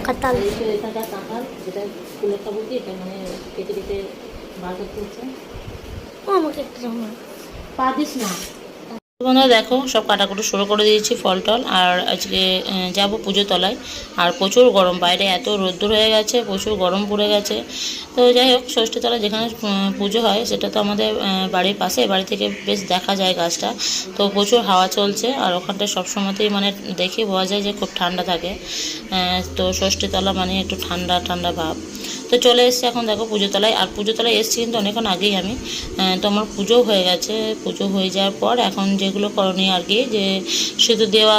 কাঁঠাল কাঁঠাল যেটা ফুলের খাবো কি এটা মানে কেটে কেটে বার করতে হচ্ছে। আমাকে একটা পা দিস না। বন্ধুরা দেখো সব কাটাকুটি শুরু করে দিয়েছি ফল টল। আর আজকে যাব পুজো তলায়। আর প্রচুর গরম, বাইরে এত রোদ্দুর হয়ে গেছে, প্রচুর গরম পড়ে গেছে। তো যাই হোক, ষষ্ঠী তলায় যেখানে পুজো হয় সেটা তো আমাদের বাড়ির পাশে, বাড়ি থেকে বেশ দেখা যায় গাছটা। তো প্রচুর হাওয়া চলছে আর ওখানটায় সবসময়তেই মানে দেখে বোঝা যায় যে খুব ঠান্ডা থাকে। তো ষষ্ঠী তলা মানে একটু ঠান্ডা ঠান্ডা ভাব। তো চলে এসেছি এখন দেখো পুজো তলায়। আর পুজো তলায় এসেছি কিন্তু অনেকক্ষণ আগেই আমি। তো আমার পুজো হয়ে গেছে। পুজো হয়ে যাওয়ার পর এখন যেগুলো করণীয় আর কি, যে সিঁদুর দেওয়া